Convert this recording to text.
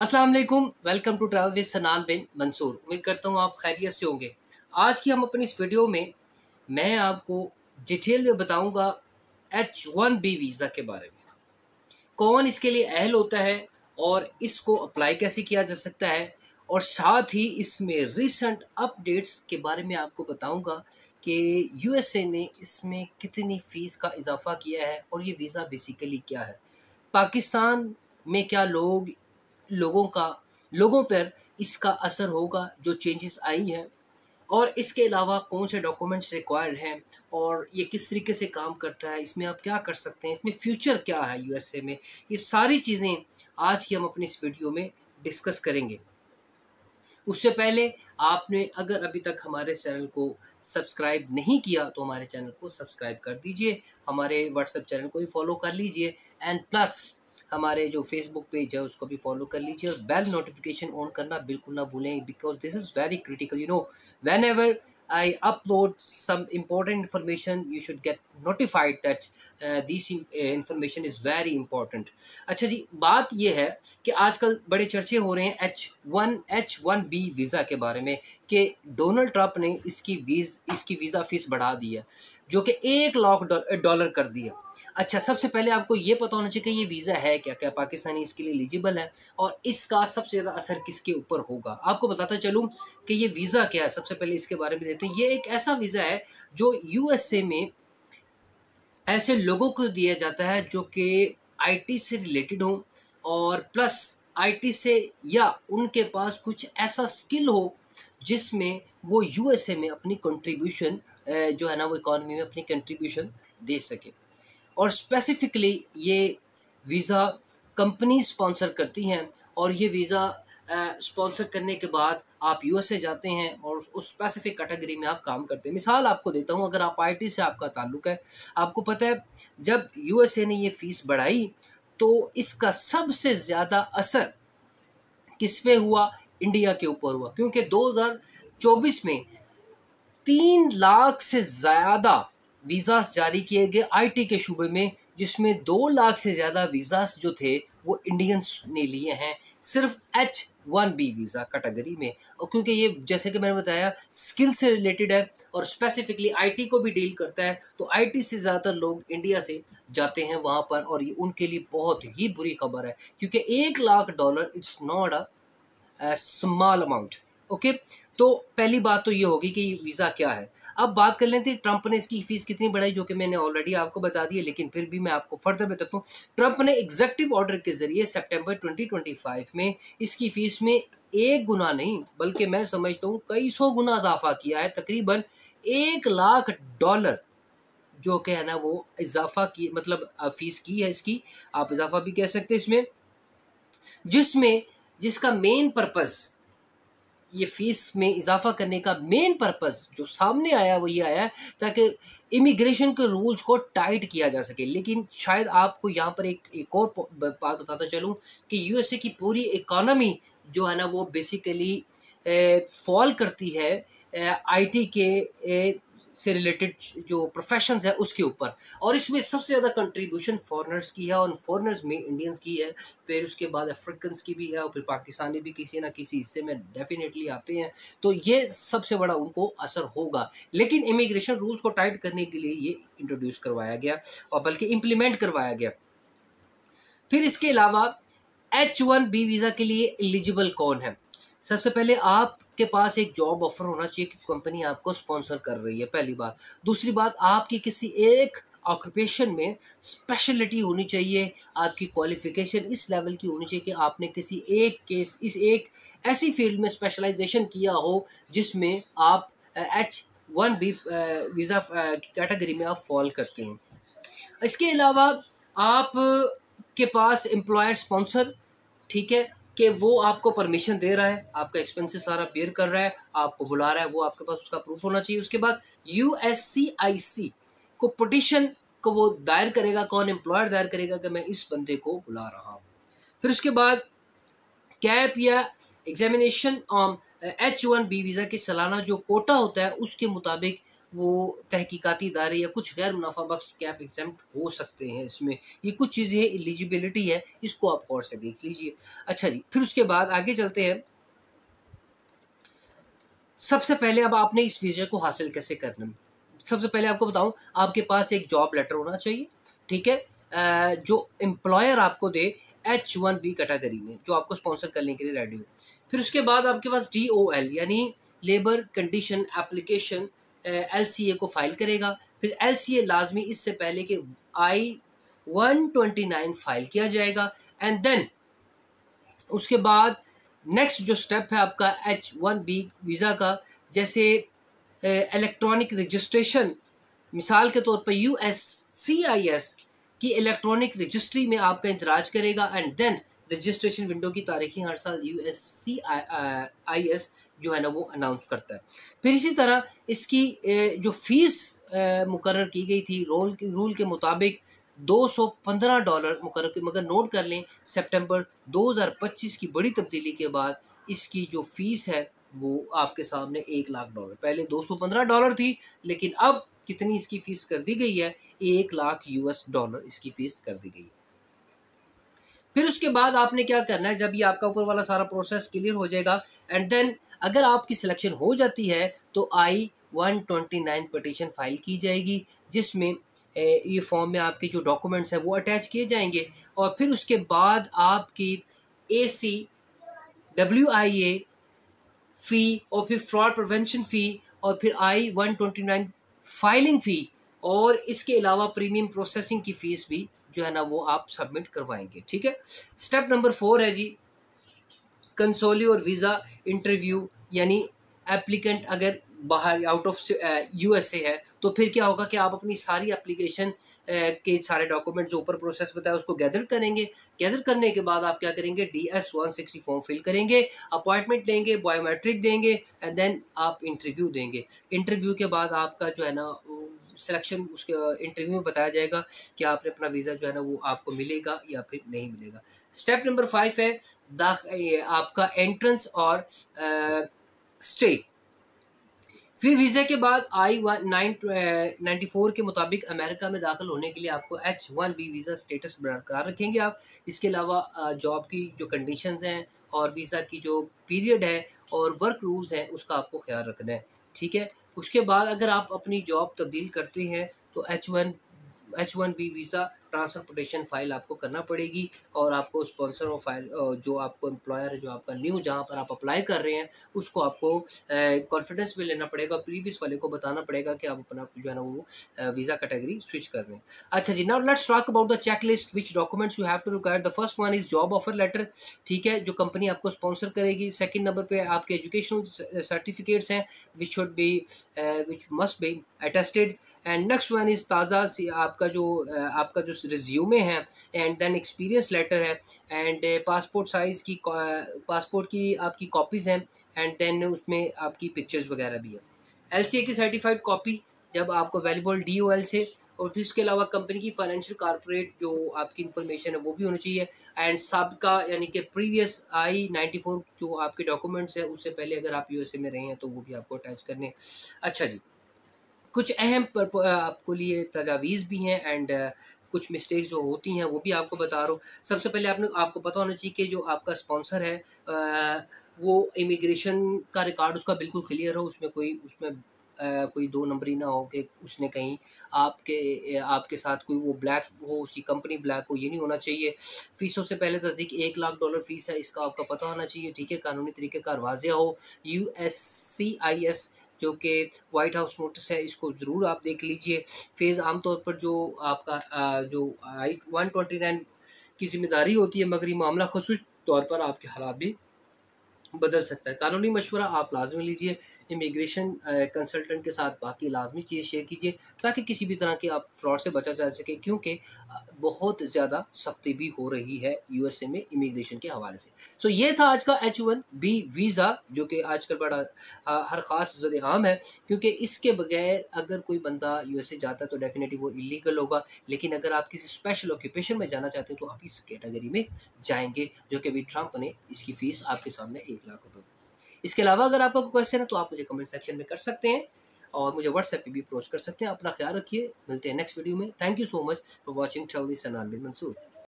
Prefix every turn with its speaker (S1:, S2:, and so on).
S1: अस्सलाम वालेकुम, welcome to travel with सनान बिन मंसूर। उम्मीद करता हूँ आप खैरियत से होंगे। आज की हम अपनी इस वीडियो में मैं आपको डिटेल में बताऊंगा H1B वीज़ा के बारे में। कौन इसके लिए अहल होता है और इसको अप्लाई कैसे किया जा सकता है, और साथ ही इसमें रिसेंट अपडेट्स के बारे में आपको बताऊंगा कि यूएसए ने इसमें कितनी फ़ीस का इजाफा किया है और ये वीज़ा बेसिकली क्या है। पाकिस्तान में क्या लोगों पर इसका असर होगा, जो चेंजेस आई हैं, और इसके अलावा कौन से डॉक्यूमेंट्स रिक्वायर्ड हैं और ये किस तरीके से काम करता है, इसमें आप क्या कर सकते हैं, इसमें फ्यूचर क्या है यूएसए में, ये सारी चीज़ें आज की हम अपनी इस वीडियो में डिस्कस करेंगे। उससे पहले आपने अगर अभी तक हमारे चैनल को सब्सक्राइब नहीं किया तो हमारे चैनल को सब्सक्राइब कर दीजिए, हमारे व्हाट्सएप चैनल को भी फॉलो कर लीजिए, एंड प्लस हमारे जो फेसबुक पेज है उसको भी फॉलो कर लीजिए, और बेल नोटिफिकेशन ऑन करना बिल्कुल ना भूलें, because this is very critical. When ever I upload some important information, you should get notified that this information is very important. अच्छा जी, बात ये है कि आजकल बड़े चर्चे हो रहे हैं H1B वीज़ा के बारे में कि डोनाल्ड ट्रंप ने इसकी वीज़ा फीस बढ़ा दी है, जो कि $1 लाख कर दिया। अच्छा, सबसे पहले आपको ये पता होना चाहिए कि ये वीज़ा है क्या, क्या पाकिस्तानी इसके लिए एलिजिबल है और इसका सबसे ज़्यादा असर किसके ऊपर होगा। आपको बताता चलूँ कि ये वीज़ा क्या है। सबसे पहले इसके बारे में देते हैं। ये एक ऐसा वीज़ा है जो यूएसए में ऐसे लोगों को दिया जाता है जो कि आईटी से रिलेटेड हो, और प्लस आईटी से या उनके पास कुछ ऐसा स्किल हो जिसमें वो यूएसए में अपनी कंट्रीब्यूशन जो है ना, वो इकॉनमी में अपनी कंट्रीब्यूशन दे सके। और स्पेसिफिकली ये वीज़ा कंपनी स्पॉन्सर करती हैं, और ये वीज़ा स्पॉन्सर करने के बाद आप यूएसए जाते हैं और उस स्पेसिफिक कैटेगरी में आप काम करते हैं। मिसाल आपको देता हूँ, अगर आप आईटी से आपका ताल्लुक है, आपको पता है जब यूएसए ने ये फ़ीस बढ़ाई तो इसका सबसे ज़्यादा असर किस पे हुआ? इंडिया के ऊपर हुआ, क्योंकि 2024 में 3 लाख से ज़्यादा वीज़ास जारी किए गए आईटी के शुबे में, जिसमें 2 लाख से ज़्यादा वीज़ास जो थे वो इंडियंस ने लिए हैं, सिर्फ H1B वीज़ा कैटेगरी में। और क्योंकि ये, जैसे कि मैंने बताया, स्किल से रिलेटेड है और स्पेसिफिकली आईटी को भी डील करता है, तो आईटी से ज़्यादातर लोग इंडिया से जाते हैं वहाँ पर, और ये उनके लिए बहुत ही बुरी खबर है, क्योंकि $1 lakh it's not a small amount. Okay, तो पहली बात तो ये होगी कि वीज़ा क्या है। अब बात कर लेते हैं ट्रंप ने इसकी फ़ीस कितनी बढ़ाई, जो कि मैंने ऑलरेडी आपको बता दी है, लेकिन फिर भी मैं आपको फर्दर बताता हूँ। ट्रंप ने एग्जेक्टिव ऑर्डर के ज़रिए सितंबर 2025 में इसकी फ़ीस में 1 गुना नहीं, बल्कि मैं समझता हूँ कई सौ गुना इजाफा किया है। तकरीबन $1 लाख जो कि है ना, वो इजाफा की, मतलब फ़ीस की है इसकी, आप इजाफा भी कह सकते हैं इसमें, जिसका मेन पर्पज़, ये फीस में इजाफा करने का मेन पर्पस जो सामने आया वो ये आया है ताकि इमिग्रेशन के रूल्स को टाइट किया जा सके। लेकिन शायद आपको यहाँ पर एक और बात बताता चलूँ कि यूएसए की पूरी इकोनॉमी जो है ना, वो बेसिकली फॉल करती है आईटी के से रिलेटेड जो प्रोफेशंस है उसके ऊपर, और इसमें सबसे ज़्यादा कंट्रीब्यूशन फॉरेनर्स की है, और फॉरेनर्स में इंडियंस की है, फिर उसके बाद अफ्रीकन्स की भी है, और फिर पाकिस्तानी भी किसी ना किसी हिस्से में डेफिनेटली आते हैं। तो ये सबसे बड़ा उनको असर होगा, लेकिन इमिग्रेशन रूल्स को टाइट करने के लिए ये इंट्रोड्यूस करवाया गया, और बल्कि इम्प्लीमेंट करवाया गया। फिर इसके अलावा H1B वीज़ा के लिए एलिजिबल कौन है? सबसे पहले आपके पास एक जॉब ऑफर होना चाहिए कि कंपनी आपको स्पॉन्सर कर रही है, पहली बात। दूसरी बात, आपकी किसी एक ऑक्यूपेशन में स्पेशलिटी होनी चाहिए, आपकी क्वालिफिकेशन इस लेवल की होनी चाहिए कि आपने किसी एक ऐसी फील्ड में स्पेशलाइजेशन किया हो जिसमें आप H1B वीज़ा कैटेगरी में आप फॉल करते हैं। इसके अलावा आप के पास एम्प्लॉयर स्पॉन्सर, ठीक है, कि वो आपको परमिशन दे रहा है, आपका एक्सपेंसेस सारा बेयर कर रहा है, आपको बुला रहा है, वो आपके पास उसका प्रूफ होना चाहिए। उसके बाद USCIS को पिटीशन को वो दायर करेगा, कौन? एम्प्लॉयर दायर करेगा कि मैं इस बंदे को बुला रहा हूँ। फिर उसके बाद कैप या एग्जामिनेशन H1B वीज़ा के सालाना जो कोटा होता है उसके मुताबिक वो तहकीकाती इदारे या कुछ गैर मुनाफा बख्श कैप एग्जाम्प्ट हो सकते हैं। इसमें ये कुछ चीज़ें एलिजिबिलिटी है, इसको आप गौर से देख लीजिए। अच्छा जी, फिर उसके बाद आगे चलते हैं। सबसे पहले अब आपने इस वीज़ा को हासिल कैसे करना है? सबसे पहले आपको बताऊँ, आपके पास एक जॉब लेटर होना चाहिए, ठीक है? जो एम्प्लॉयर आपको दे H-1B कैटेगरी में, जो आपको स्पॉन्सर करने के लिए रेडी हो। फिर उसके बाद आपके पास DOL यानी लेबर कंडीशन एप्लीकेशन LCA को फाइल करेगा। फिर LCA लाज़मी इससे पहले कि I-129 फाइल किया जाएगा एंड देन उसके बाद नेक्स्ट जो स्टेप है आपका H-1B वीज़ा का, जैसे इलेक्ट्रॉनिक रजिस्ट्रेशन, मिसाल के तौर पर USCIS की इलेक्ट्रॉनिक रजिस्ट्री में आपका इंदराज करेगा एंड देन रजिस्ट्रेशन विंडो की तारीखें हर साल USCIS जो है ना वो अनाउंस करता है। फिर इसी तरह इसकी जो फीस मुकर्रर की गई थी रूल के मुताबिक $215 मुकर्रर की, मगर नोट कर लें सितंबर 2025 की बड़ी तब्दीली के बाद इसकी जो फीस है वो आपके सामने $1,00,000, पहले $215 थी, लेकिन अब कितनी इसकी फीस कर दी गई है, $1,00,000 इसकी फीस कर दी गई है। फिर उसके बाद आपने क्या करना है, जब ये आपका ऊपर वाला सारा प्रोसेस क्लियर हो जाएगा एंड देन अगर आपकी सिलेक्शन हो जाती है तो I-129 पिटीशन फाइल की जाएगी, जिसमें ये फॉर्म में आपके जो डॉक्यूमेंट्स हैं वो अटैच किए जाएंगे और फिर उसके बाद आपकी ACWIA फ़ी और फिर फ्रॉड प्रिवेंशन फ़ी और फिर I-129 फाइलिंग फ़ी और इसके अलावा प्रीमियम प्रोसेसिंग की फ़ीस भी जो है ना वो आप सबमिट करवाएंगे, ठीक है। स्टेप नंबर 4 है जी कंसोली और वीज़ा इंटरव्यू, यानी एप्लीकेंट अगर बाहर आउट ऑफ USA है तो फिर क्या होगा कि आप अपनी सारी एप्लीकेशन के सारे डॉक्यूमेंट जो ऊपर प्रोसेस बताया उसको गैदर करेंगे। गैदर करने के बाद आप क्या करेंगे, DS-160 फॉर्म फिल करेंगे, अपॉइंटमेंट लेंगे, बायोमेट्रिक देंगे एंड देन आप इंटरव्यू देंगे। इंटरव्यू के बाद आपका जो है ना सिलेक्शन उसके इंटरव्यू में बताया जाएगा कि आपने अपना वीज़ा जो है ना वो आपको मिलेगा या फिर नहीं मिलेगा। स्टेप नंबर 5 है आपका एंट्रेंस और स्टे। फिर वीज़ा के बाद I-94 के मुताबिक अमेरिका में दाखिल होने के लिए आपको H-1B वीज़ा स्टेटस बरकरार रखेंगे आप। इसके अलावा जॉब की जो कंडीशंस हैं और वीज़ा की जो पीरियड है और वर्क रूल्स हैं उसका आपको ख्याल रखना है, ठीक है। उसके बाद अगर आप अपनी जॉब तब्दील करते हैं तो H-1B वीज़ा ट्रांसपोर्टेशन फ़ाइल आपको करना पड़ेगी और आपको स्पॉन्सर और फाइल जो आपको एम्प्लॉयर है, जो आपका न्यू जहाँ पर आप अप्लाई कर रहे हैं उसको आपको कॉन्फिडेंस में लेना पड़ेगा, प्रीवियस वाले को बताना पड़ेगा कि आप अपना जो है ना वो वीज़ा कैटेगरी स्विच कर रहे हैं। अच्छा जी, now let's talk about the checklist which documents you have to require. The first one is job offer letter, ठीक है, जो कंपनी आपको स्पॉन्सर करेगी। सेकेंड नंबर पे आपके एजुकेशनल सर्टिफिकेट्स हैं which should be which must be attested and next one is ताज़ा आपका जो रिज्यूमे है एंड देन एक्सपीरियंस लेटर है एंड पासपोर्ट की आपकी कॉपीज़ हैं एंड देन उसमें आपकी पिक्चर्स वगैरह भी है। LCA की सर्टिफाइड कॉपी जब आपको अवेलेबल DOL से, और फिर उसके अलावा कंपनी की फाइनेंशियल कॉर्पोरेट जो आपकी इन्फॉर्मेशन है वो भी होनी चाहिए एंड सबका यानी कि प्रीवियस I-94 जो आपके डॉक्यूमेंट्स है उससे पहले अगर आप USA में रहे हैं तो वो भी आपको अटैच करने। अच्छा जी, कुछ अहम आपको लिए तजावीज़ भी हैं एंड कुछ मिस्टेक्स जो होती हैं वो भी आपको बता रहा हूँ। सबसे पहले आपको पता होना चाहिए कि जो आपका स्पॉन्सर है वो इमिग्रेशन का रिकॉर्ड उसका बिल्कुल क्लियर हो, कोई दो नंबरी ना हो कि उसने कहीं आपके साथ कोई वो ब्लैक हो, उसकी कंपनी ब्लैक हो, ये नहीं होना चाहिए। फ़ीसों से पहले तस्दीक $1,00,000 फ़ीस है, इसका आपका पता होना चाहिए, ठीक है। कानूनी तरीक़ेकार वाज़ेह हो। USCIS जो कि वाइट हाउस नोटिस है इसको ज़रूर आप देख लीजिए। फेज़ आमतौर पर जो आपका जो I-129 की ज़िम्मेदारी होती है, मगर ये मामला ख़ुसूसी तौर पर आपके हालात भी बदल सकता है। कानूनी मशवरा आप लाज़मी लीजिए, इमिग्रेशन कंसल्टेंट के साथ बाकी लाज़मी चीज़ शेयर कीजिए ताकि किसी भी तरह के आप फ्रॉड से बचा जा सके, क्योंकि बहुत ज़्यादा सख्ती भी हो रही है USA में इमिग्रेशन के हवाले से। सो ये था आज का H-1B वीज़ा जो कि आजकल बड़ा हर ख़ास ज़र-ए-आम है, क्योंकि इसके बगैर अगर कोई बंदा USA जाता है तो डेफ़िनेटली वो इल्लीगल होगा। लेकिन अगर आप किसी स्पेशल ऑक्यूपेशन में जाना चाहते हैं तो आप इस कैटेगरी में जाएँगे, जो कि अभी ट्रंप ने इसकी फ़ीस आपके सामने $1,00,000। इसके अलावा अगर आपका कोई क्वेश्चन है तो आप मुझे कमेंट सेक्शन में कर सकते हैं और मुझे व्हाट्सएप पे भी अप्रोच कर सकते हैं। अपना ख्याल रखिए, मिलते हैं नेक्स्ट वीडियो में। Thank you so much for watching till this, and I am Mansoor.